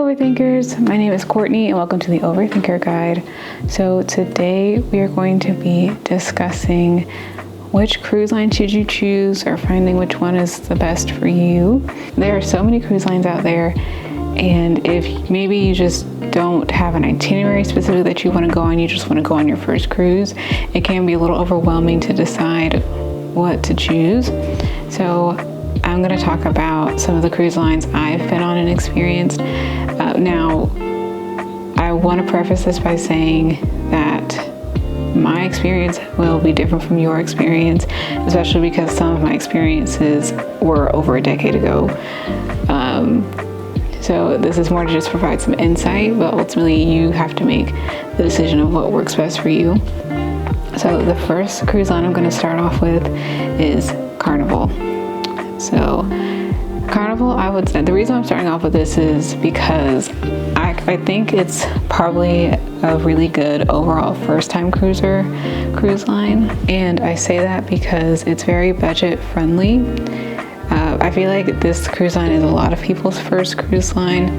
Overthinkers, my name is Courtney and welcome to the Overthinker Guide. So today we are going to be discussing which cruise line should you choose or finding which one is the best for you. There are so many cruise lines out there, and if maybe you just don't have an itinerary specifically that you want to go on, you just want to go on your first cruise, it can be a little overwhelming to decide what to choose. So I'm going to talk about some of the cruise lines I've been on and experienced. Now, I want to preface this by saying that my experience will be different from your experience, especially because some of my experiences were over a decade ago. So this is more to just provide some insight, but ultimately you have to make the decision of what works best for you. So the first cruise line I'm going to start off with is Carnival. So Carnival, I would say, the reason I'm starting off with this is because I think it's probably a really good overall first-time cruise line, and I say that because it's very budget friendly. I feel like this cruise line is a lot of people's first cruise line.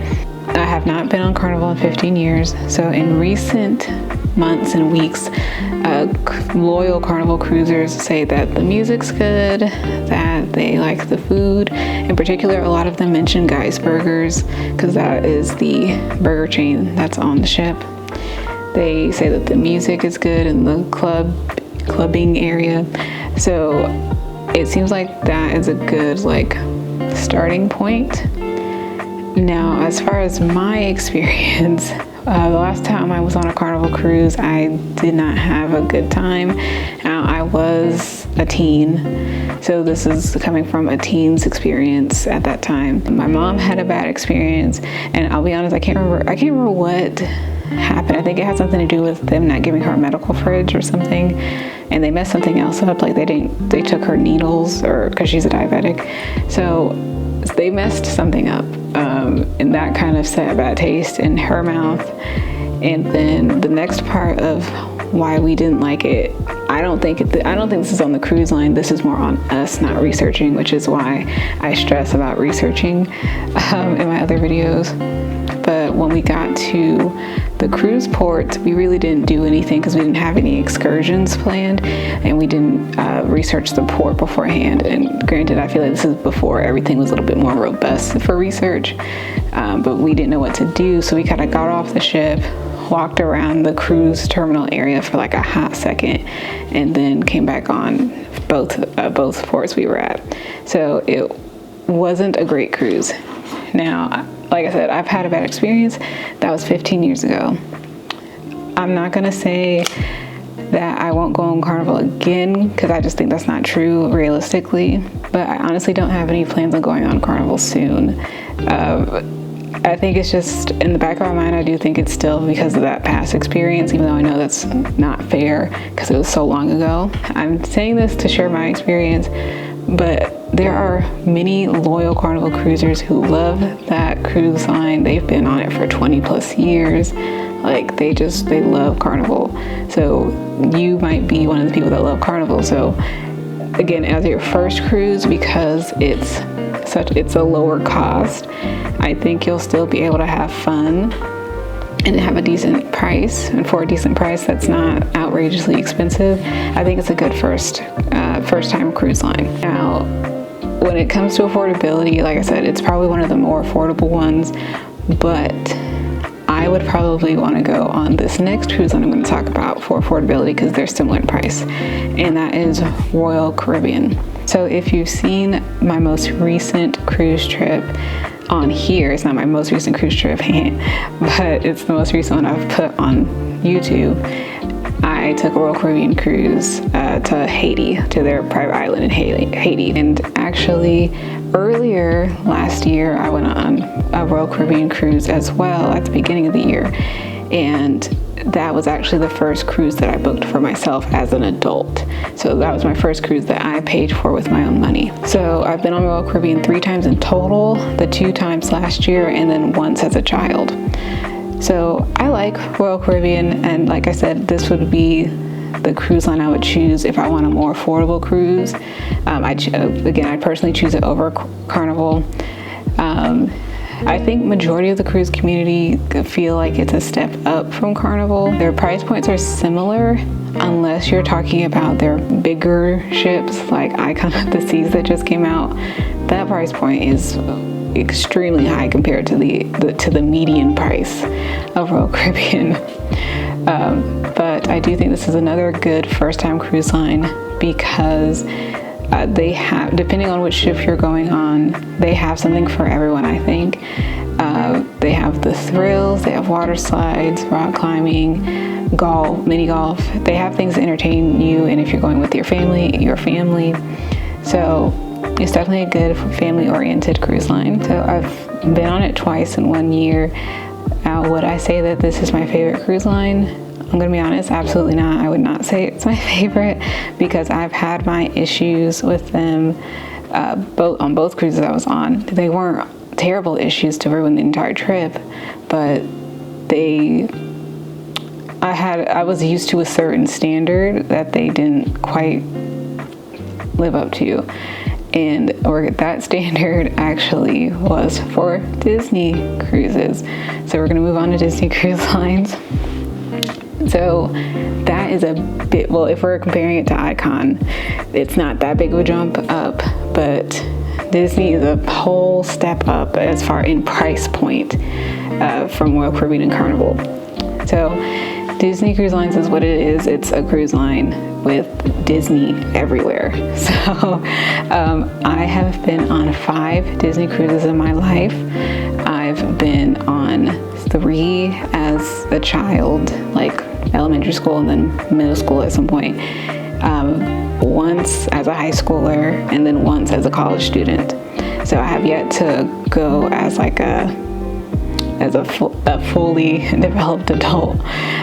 I have not been on Carnival in 15 years, so in recent months and weeks, loyal Carnival cruisers say that the music's good, that they like the food. In particular, a lot of them mention Guy's Burgers because that is the burger chain that's on the ship. They say that the music is good in the clubbing area. So it seems like that is a good starting point. Now, as far as my experience, the last time I was on a Carnival cruise, I did not have a good time. Now, I was a teen, so this is coming from a teen's experience at that time. My mom had a bad experience, and I'll be honest, I can't remember what happened. I think it had something to do with them not giving her a medical fridge or something, and they messed something else up. They took her needles, or because she's a diabetic, so they messed something up, and that kind of set a bad taste in her mouth. And then the next part of why we didn't like it, I don't think this is on the cruise line. This is more on us not researching, which is why I stress about researching in my other videos. But when we got to the cruise port, we really didn't do anything because we didn't have any excursions planned, and we didn't research the port beforehand. And granted, I feel like this is before everything was a little bit more robust for research, but we didn't know what to do, so we kind of got off the ship, walked around the cruise terminal area for a hot second, and then came back on both ports we were at. So it wasn't a great cruise. Now, like I said, I've had a bad experience. That was 15 years ago. I'm not gonna say that I won't go on Carnival again, because I just think that's not true realistically, but I honestly don't have any plans on going on Carnival soon. I think it's just in the back of my mind, I do think it's still because of that past experience, even though I know that's not fair because it was so long ago. I'm saying this to share my experience, but there are many loyal Carnival cruisers who love that cruise line. They've been on it for 20 plus years. They love Carnival. So you might be one of the people that love Carnival. So again, as your first cruise, because it's a lower cost, I think you'll still be able to have fun and have a decent price. And for a decent price that's not outrageously expensive, I think it's a good first time cruise line. Now, when it comes to affordability, like I said, it's probably one of the more affordable ones, but I would probably want to go on this next cruise line I'm going to talk about for affordability because they're similar in price, and that is Royal Caribbean. So if you've seen my most recent cruise trip on here, it's not my most recent cruise trip, but it's the most recent one I've put on YouTube. I took a Royal Caribbean cruise to Haiti, to their private island in Haiti. And actually, earlier last year, I went on a Royal Caribbean cruise as well at the beginning of the year. And that was actually the first cruise that I booked for myself as an adult. So that was my first cruise that I paid for with my own money. So I've been on Royal Caribbean 3 times in total, the 2 times last year, and then once as a child. So I like Royal Caribbean, and like I said, this would be the cruise line I would choose if I want a more affordable cruise. I personally choose it over Carnival. I think majority of the cruise community feel like it's a step up from Carnival. Their price points are similar, unless you're talking about their bigger ships like Icon of the Seas that just came out. That price point is extremely high compared to the median price of Royal Caribbean. But I do think this is another good first-time cruise line because they have, depending on which ship you're going on, they have something for everyone, I think. They have the thrills, they have water slides, rock climbing, golf, mini golf. They have things to entertain you, and if you're going with your family. So it's definitely a good family-oriented cruise line. So I've been on it twice in 1 year. Would I say that this is my favorite cruise line? I'm gonna be honest, absolutely not. I would not say it's my favorite because I've had my issues with them on both cruises I was on. They weren't terrible issues to ruin the entire trip, but I was used to a certain standard that they didn't quite live up to. And that standard actually was for Disney cruises. So we're gonna move on to Disney Cruise Lines. So that is a bit, well, if we're comparing it to Icon, it's not that big of a jump up, but Disney is a whole step up as far in price point from Royal Caribbean and Carnival. So Disney Cruise Lines is what it is. It's a cruise line with Disney everywhere. So I have been on 5 Disney cruises in my life. I've been on 3 as a child, like elementary school and then middle school at some point. Once as a high schooler and then once as a college student. So I have yet to go as like a fully developed adult,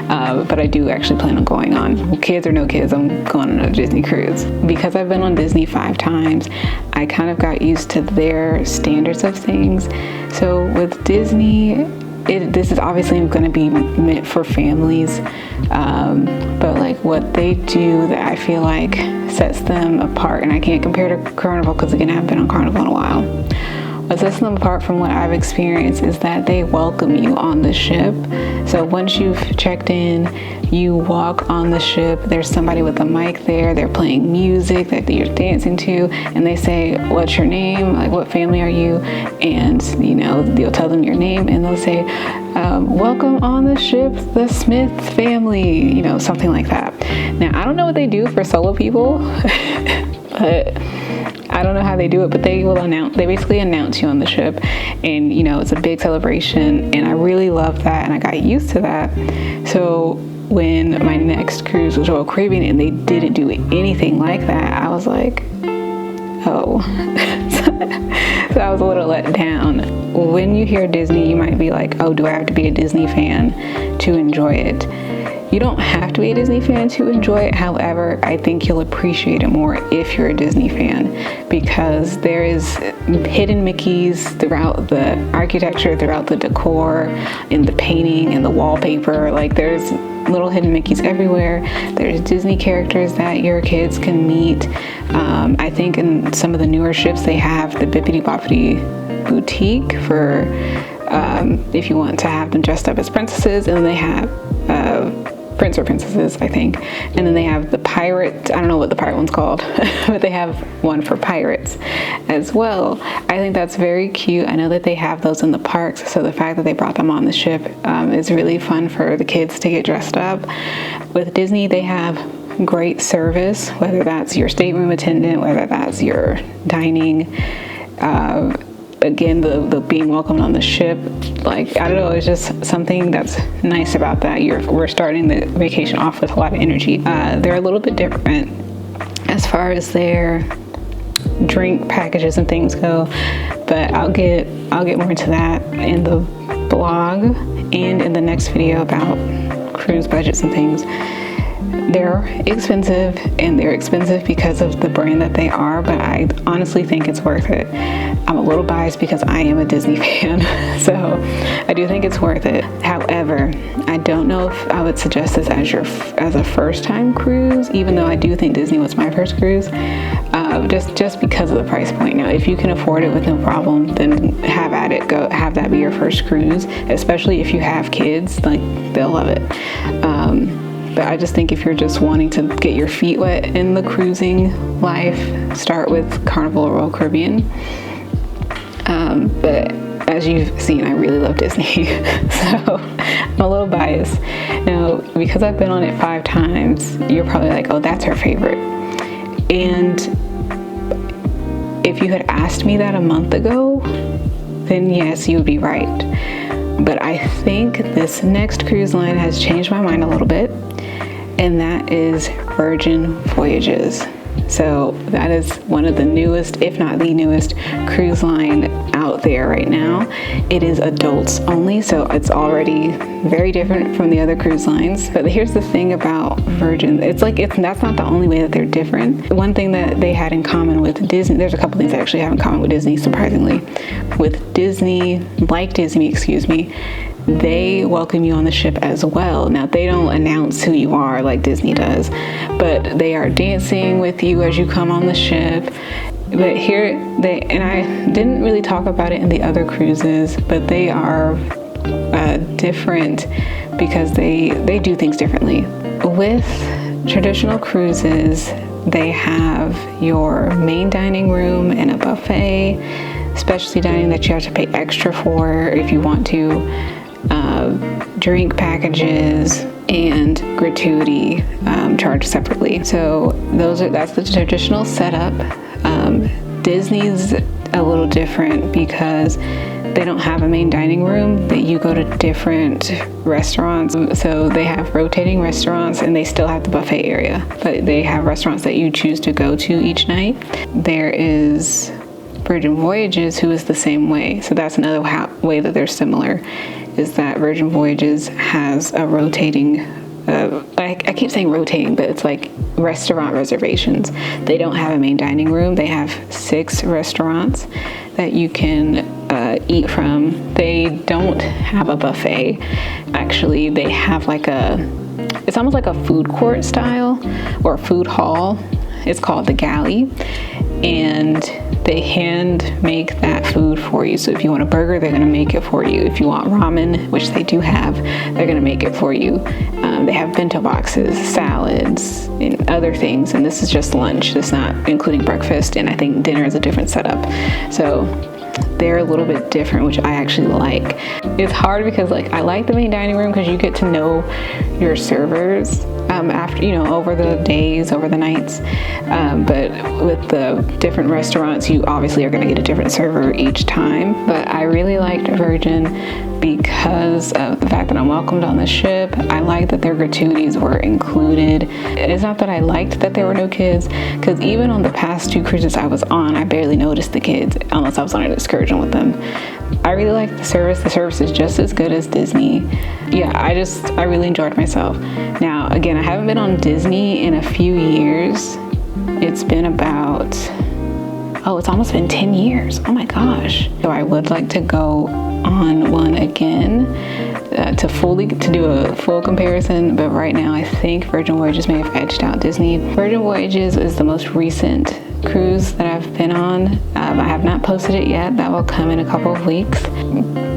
but I do actually plan on going on. Kids or no kids, I'm going on a Disney cruise. Because I've been on Disney 5 times, I kind of got used to their standards of things. So with Disney, this is obviously going to be meant for families, but like what they do that I feel like sets them apart, and I can't compare to Carnival because again I haven't been on Carnival in a while. What sets them apart from what I've experienced is that they welcome you on the ship. So once you've checked in, you walk on the ship, there's somebody with a mic there, they're playing music that you're dancing to, and they say, what's your name? Like, what family are you? And, you'll tell them your name, and they'll say, welcome on the ship, the Smith family, something like that. Now, I don't know what they do for solo people, but I don't know how they do it, but they basically announce you on the ship, and it's a big celebration, and I really love that, and I got used to that. So when my next cruise was Royal Caribbean and they didn't do anything like that, I was like, oh. So I was a little let down. When you hear Disney, you might be like, oh, do I have to be a Disney fan to enjoy it? You don't have to be a Disney fan to enjoy it. However, I think you'll appreciate it more if you're a Disney fan, because there is hidden Mickeys throughout the architecture, throughout the decor, in the painting, in the wallpaper. Like, there's little hidden Mickeys everywhere. There's Disney characters that your kids can meet. I think in some of the newer ships they have the Bippity Boppity Boutique for if you want to have them dressed up as princesses, and then they have prince or princesses, I think, and then they have the pirate, I don't know what the pirate one's called, but they have one for pirates as well. I think that's very cute. I know that they have those in the parks, so the fact that they brought them on the ship is really fun for the kids to get dressed up. With Disney, they have great service, whether that's your stateroom attendant, whether that's your dining, again, the being welcomed on the ship, like, I don't know, it's just something that's nice about that. We're starting the vacation off with a lot of energy. They're a little bit different as far as their drink packages and things go, but I'll get more into that in the blog and in the next video about cruise budgets and things. They're expensive, and they're expensive because of the brand that they are, but I honestly think it's worth it. I'm a little biased because I am a Disney fan, so I do think it's worth it. However, I don't know if I would suggest this as a first-time cruise, even though I do think Disney was my first cruise, just because of the price point. Now, if you can afford it with no problem, then have at it. Go have that be your first cruise, especially if you have kids. Like, they'll love it. But I just think if you're just wanting to get your feet wet in the cruising life, start with Carnival or Royal Caribbean. But as you've seen, I really love Disney, so I'm a little biased. Now, because I've been on it 5 times, you're probably like, oh, that's her favorite. And if you had asked me that a month ago, then yes, you would be right. But I think this next cruise line has changed my mind a little bit, and that is Virgin Voyages. So that is one of the newest, if not the newest, cruise line out there right now. It is adults only, so it's already very different from the other cruise lines. But here's the thing about Virgin. That's not the only way that they're different. One thing that they had in common with Disney, there's a couple things they actually have in common with Disney, surprisingly. With Disney, they welcome you on the ship as well. Now, they don't announce who you are like Disney does, but they are dancing with you as you come on the ship. But here, and I didn't really talk about it in the other cruises, but they are different because they do things differently. With traditional cruises, they have your main dining room and a buffet, specialty dining that you have to pay extra for if you want to, drink packages, and gratuity charged separately. So that's the traditional setup. Disney's a little different because they don't have a main dining room, that you go to different restaurants. So they have rotating restaurants, and they still have the buffet area, but they have restaurants that you choose to go to each night. There is Virgin Voyages, who is the same way. So that's another way that they're similar, is that Virgin Voyages has a rotating, I keep saying rotating, but it's like restaurant reservations. They don't have a main dining room. They have 6 restaurants that you can eat from. They don't have a buffet. Actually, they have it's almost like a food court style or a food hall. It's called the Galley, and they hand make that food for you. So if you want a burger, they're gonna make it for you. If you want ramen, which they do have, they're gonna make it for you. They have bento boxes, salads, and other things. And this is just lunch. This is not including breakfast. And I think dinner is a different setup. So they're a little bit different, which I actually like. It's hard because I like the main dining room because you get to know your servers after, over the days, over the nights. But with the different restaurants, you obviously are going to get a different server each time. But I really liked Virgin because of the fact that I'm welcomed on the ship. I like that their gratuities were included. It's not that I liked that there were no kids, because even on the past 2 cruises I was on, I barely noticed the kids unless I was on an excursion with them. I really like the service. The service is just as good as Disney. Yeah, I really enjoyed myself. Now, again, I haven't been on Disney in a few years. It's been it's almost been 10 years. Oh my gosh. So I would like to go on one again to do a full comparison, but right now I think Virgin Voyages may have edged out Disney. Virgin Voyages is the most recent cruise that I've been on. I have not posted it yet. That will come in a couple of weeks,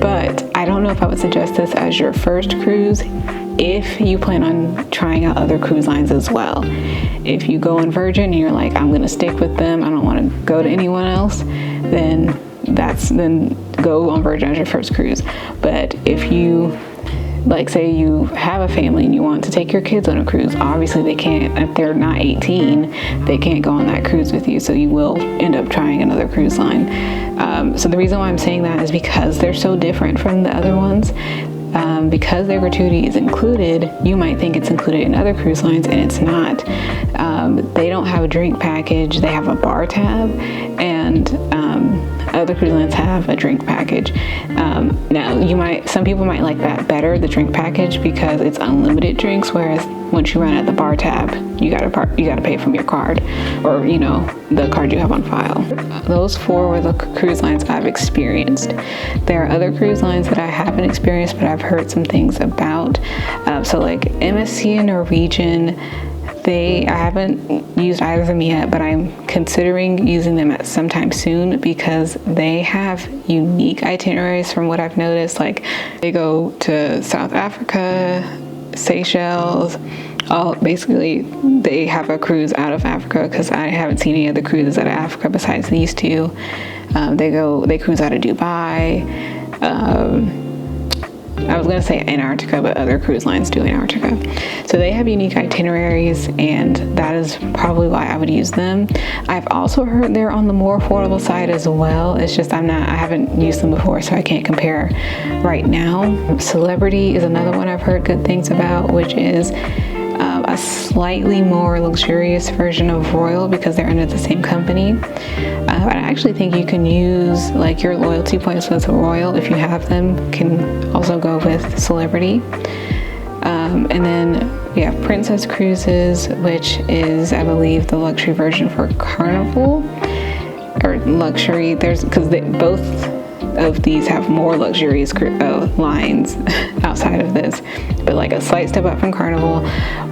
but I don't know if I would suggest this as your first cruise if you plan on trying out other cruise lines as well. If you go on Virgin and you're like, I'm gonna stick with them, I don't want to go to anyone else, then go on Virgin as your first cruise. But if you, say you have a family and you want to take your kids on a cruise, obviously they can't, if they're not 18, they can't go on that cruise with you, so you will end up trying another cruise line. So the reason why I'm saying that is because they're so different from the other ones. Because their gratuity is included, you might think it's included in other cruise lines, and it's not. They don't have a drink package. They have a bar tab, and Other cruise lines have a drink package. Now, some people might like that better, the drink package, because it's unlimited drinks, whereas once you run at the bar tab, you gotta pay from your card, or the card you have on file. Those 4 were the cruise lines I've experienced. There are other cruise lines that I haven't experienced, but I've heard some things about. So like MSC and Norwegian, I haven't used either of them yet, but I'm considering using them at sometime soon because they have unique itineraries from what I've noticed. Like they go to South Africa, Seychelles, basically they have a cruise out of Africa, because I haven't seen any other cruises out of Africa besides these 2. They cruise out of Dubai. I was going to say Antarctica, but other cruise lines do Antarctica. So they have unique itineraries, and that is probably why I would use them. I've also heard they're on the more affordable side as well. It's just I haven't used them before, so I can't compare right now. Celebrity is another one I've heard good things about, which is a slightly more luxurious version of Royal because they're under the same company. But I actually think you can use like your loyalty points with Royal, if you have them, can also go with Celebrity. And then we have Princess Cruises, which is, I believe, the luxury version for Carnival, or luxury. Because both of these have more luxurious lines outside of this, but like a slight step up from Carnival.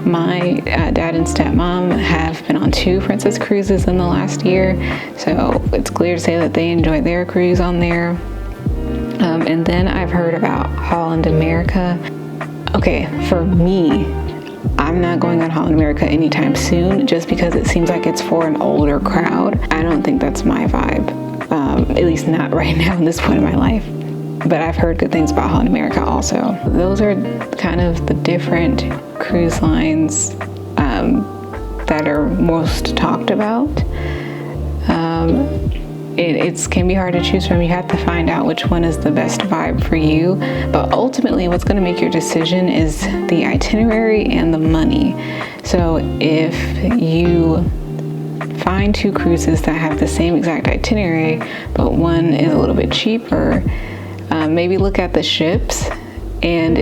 My dad and stepmom have been on 2 Princess Cruises in the last year, so it's clear to say that they enjoyed their cruise on there. And then I've heard about Holland America. Okay, for me, I'm not going on Holland America anytime soon, just because it seems like it's for an older crowd. I don't think that's my vibe. At least not right now in this point in my life. But I've heard good things about Holland America also. Those are kind of the different cruise lines that are most talked about. It can be hard to choose from. You have to find out which one is the best vibe for you. But ultimately, what's going to make your decision is the itinerary and the money. So if you find 2 cruises that have the same exact itinerary, but one is a little bit cheaper, maybe look at the ships, and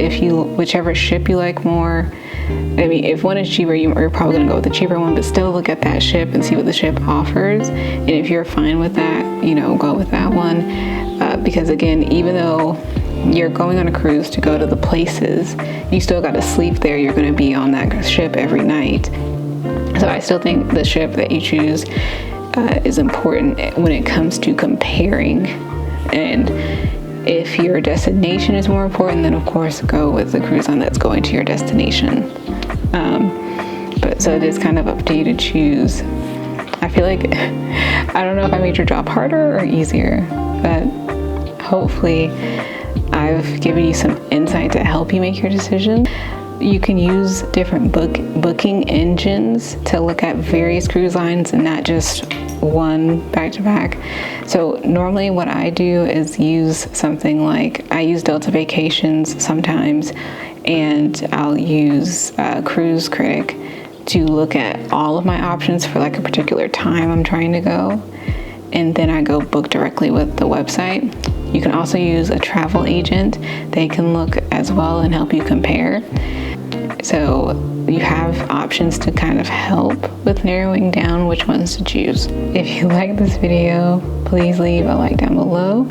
whichever ship you like more, I mean, if one is cheaper, you're probably going to go with the cheaper one, but still look at that ship and see what the ship offers. And if you're fine with that, go with that one. Because again, even though you're going on a cruise to go to the places, you still got to sleep there. You're going to be on that ship every night. So I still think the ship that you choose is important when it comes to comparing. And if your destination is more important, then of course go with the cruise line that's going to your destination. But so it is kind of up to you to choose. I feel like, I don't know if I made your job harder or easier, but hopefully I've given you some insight to help you make your decision. You can use different booking engines to look at various cruise lines and not just one back to back. So normally what I do is use something like, I use Delta Vacations sometimes, and I'll use Cruise Critic to look at all of my options for like a particular time I'm trying to go, and then I go book directly with the website. You can also use a travel agent. They can look as well and help you compare. So you have options to kind of help with narrowing down which ones to choose. If you like this video, please leave a like down below.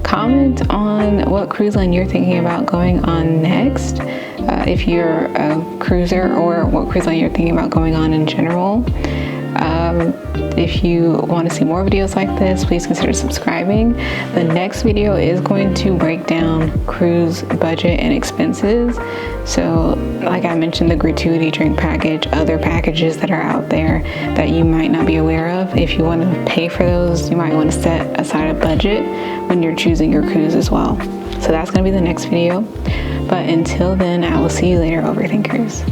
Comment on what cruise line you're thinking about going on next, if you're a cruiser, or what cruise line you're thinking about going on in general. If you want to see more videos like this, please consider subscribing. The next video is going to break down cruise budget and expenses. So like I mentioned, the gratuity drink package, other packages that are out there that you might not be aware of. If you want to pay for those, you might want to set aside a budget when you're choosing your cruise as well. So that's going to be the next video. But until then, I will see you later, Overthink Cruise.